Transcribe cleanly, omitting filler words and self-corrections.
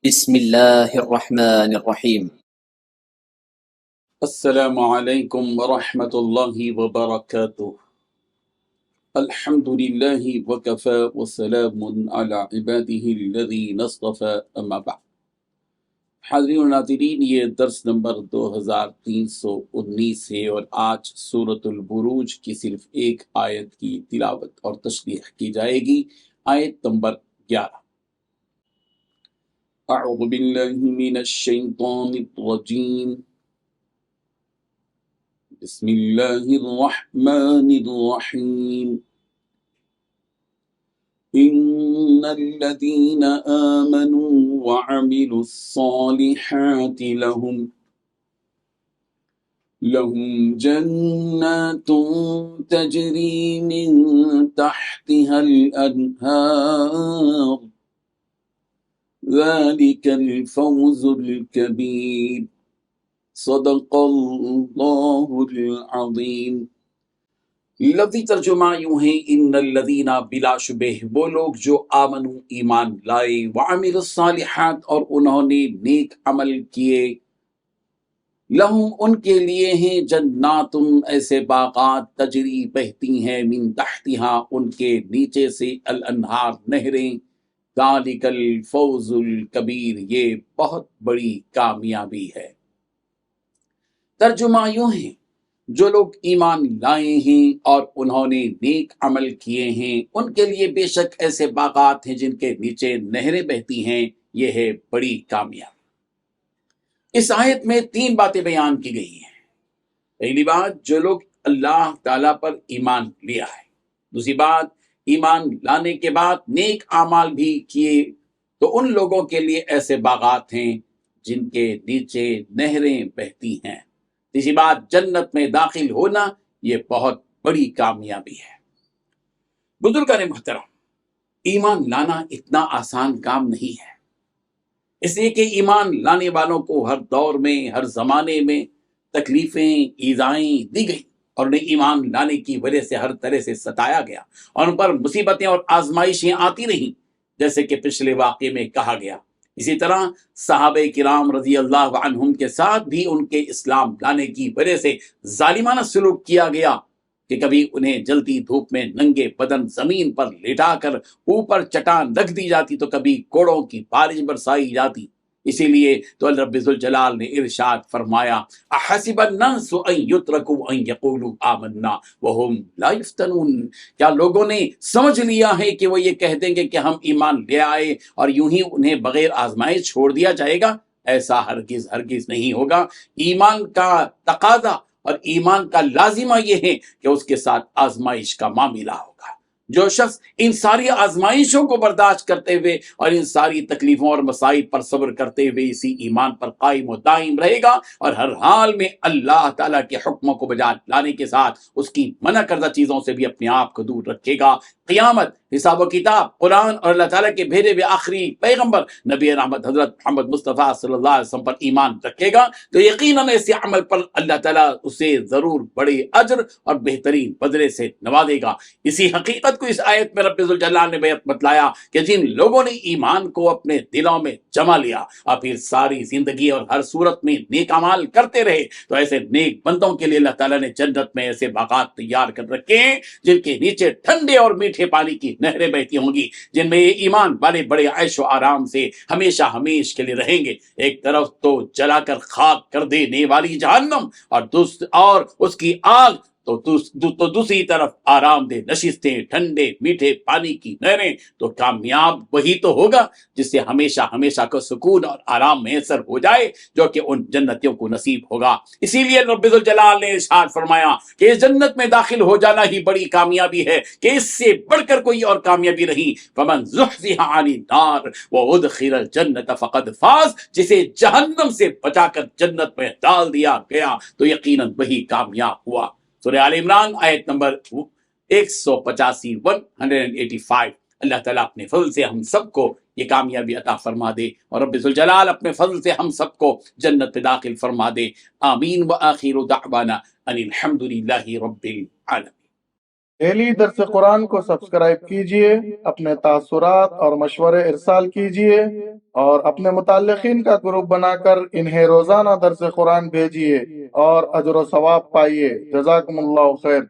بسم الله الرحمن الرحيم. السلام علیکم ورحمۃ اللہ وبرکاتہ۔ الحمد للہ وکفى وسلام علی عباده الذین اصطفى، اما بعد۔ حاضرین و ناظرین، یہ درس نمبر 2319 ہے اور آج سورۃ البروج کی صرف ایک آیت کی تلاوت اور تشریح کی جائے گی، آیت نمبر 11۔ اعوذ باللہ من الشیطان الرجیم، بسم اللہ الرحمن الرحیم۔ ان الذین آمنوا وعملوا الصالحات لهم جنات تجری من تحتها الانہار، ذلك الفوز الکبیر، صدق اللہ العظیم۔ لفظی ترجمہ یوں ہے، ان الذین، بلا شبہ وہ لوگ جو آمنو ایمان لائے، وعملوا الصالحات اور انہوں نے نیک عمل کیے، لہم ان کے لیے ہیں جنات ایسے باغات، تجری بہتی ہیں، من تحتہا ان کے نیچے سے، الانہار نہریں، ذالک الفوز الکبیر یہ بہت بڑی کامیابی ہے۔ ترجمہ یوں ہے، جو لوگ ایمان لائے ہیں اور انہوں نے نیک عمل کیے ہیں، ان کے لیے بے شک ایسے باغات ہیں جن کے نیچے نہریں بہتی ہیں، یہ ہے بڑی کامیابی۔ اس آیت میں 3 باتیں بیان کی گئی ہیں۔ پہلی بات، جو لوگ اللہ تعالیٰ پر ایمان لیا ہے۔ دوسری بات، ایمان لانے کے بعد نیک اعمال بھی کیے تو ان لوگوں کے لیے ایسے باغات ہیں جن کے نیچے نہریں بہتی ہیں۔ تیسری بات، جنت میں داخل ہونا یہ بہت بڑی کامیابی ہے۔ بزرگان محترم، ایمان لانا اتنا آسان کام نہیں ہے، اس لیے کہ ایمان لانے والوں کو ہر دور میں، ہر زمانے میں تکلیفیں، ایذائیں دی گئی اور انہیں ایمان لانے کی وجہ سے ہر طرح سے ستایا گیا اور ان پر مصیبتیں اور آزمائشیں آتی رہیں، جیسے کہ پچھلے واقعے میں کہا گیا۔ اسی طرح صحابہ کرام رضی اللہ عنہم کے ساتھ بھی ان کے اسلام لانے کی وجہ سے ظالمانہ سلوک کیا گیا کہ کبھی انہیں جلتی دھوپ میں ننگے بدن زمین پر لٹا کر اوپر چٹان رکھ دی جاتی تو کبھی کوڑوں کی بارش برسائی جاتی۔ اسی لیے تو اللہ رب ذوالجلال نے ارشاد فرمایا، احسب الناس ان یترکوا ان یقولوا آمنا وهم لا یفتنون، کیا لوگوں نے سمجھ لیا ہے کہ وہ یہ کہہ دیں گے کہ ہم ایمان لے آئے اور یوں ہی انہیں بغیر آزمائش چھوڑ دیا جائے گا؟ ایسا ہرگز ہرگز نہیں ہوگا۔ ایمان کا تقاضا اور ایمان کا لازمہ یہ ہے کہ اس کے ساتھ آزمائش کا معاملہ ہوگا۔ جو شخص ان ساری آزمائشوں کو برداشت کرتے ہوئے اور ان ساری تکلیفوں اور مصائب پر صبر کرتے ہوئے اسی ایمان پر قائم و دائم رہے گا اور ہر حال میں اللہ تعالیٰ کے حکموں کو بجا لانے کے ساتھ اس کی منع کردہ چیزوں سے بھی اپنے آپ کو دور رکھے گا، قیامت، حساب و کتاب، قرآن اور اللہ تعالیٰ کے بھیجے ہوئے آخری پیغمبر نبی رحمت حضرت محمد مصطفیٰ صلی اللہ علیہ وسلم پر ایمان رکھے گا تو یقیناً ایسے عمل پر اللہ تعالیٰ اسے ضرور بڑے اجر اور بہترین بدلے سے نوازے گا۔ اسی حقیقت کو اس آیت میں رب ذوالجلال نے بیت بتلایا کہ جن لوگوں نے ایمان کو اپنے دلوں میں جما لیا اور پھر ساری زندگی اور ہر صورت میں نیک اعمال کرتے رہے تو ایسے نیک بندوں کے لیے اللہ تعالیٰ نے جنت میں ایسے باغات تیار کر رکھے ہیں جن کے نیچے ٹھنڈے اور میٹھے پانی کی نہریں بہتی ہوں گی، جن میں یہ ایمان والے بڑے عیش و آرام سے ہمیشہ ہمیش کے لیے رہیں گے۔ ایک طرف تو جلا کر خاک کر دینے والی جہنم اور اس کی آگ تو دوسری طرف آرام دہ نشستیں، ٹھنڈے میٹھے پانی کی نہریں، تو کامیاب وہی تو ہوگا جس سے ہمیشہ ہمیشہ کو سکون اور آرام میسر ہو جائے جو کہ ان جنتیوں کو نصیب ہوگا۔ اسی لیے رب ذوالجلال نے ارشاد فرمایا کہ اس جنت میں داخل ہو جانا ہی بڑی کامیابی ہے کہ اس سے بڑھ کر کوئی اور کامیابی نہیں۔ فمن زحزح عن النار وادخل الجنت فقد فاز، جسے جہنم سے بچا کر جنت میں ڈال دیا گیا تو یقیناً وہی کامیاب ہوا۔ سورہ آل عمران آیت نمبر 185۔ اللہ تعالیٰ اپنے فضل سے ہم سب کو یہ کامیابی عطا فرما دے اور رب ذوالجلال اپنے فضل سے ہم سب کو جنت میں داخل فرما دے۔ آمین۔ وآخر دعوانا ان الحمد للہ رب العالمین۔ ڈیلی درس قرآن کو سبسکرائب کیجئے، اپنے تاثرات اور مشورے ارسال کیجئے اور اپنے متعلقین کا گروپ بنا کر انہیں روزانہ درس قرآن بھیجئے اور اجر و ثواب پائیے۔ جزاکم اللہ خیر۔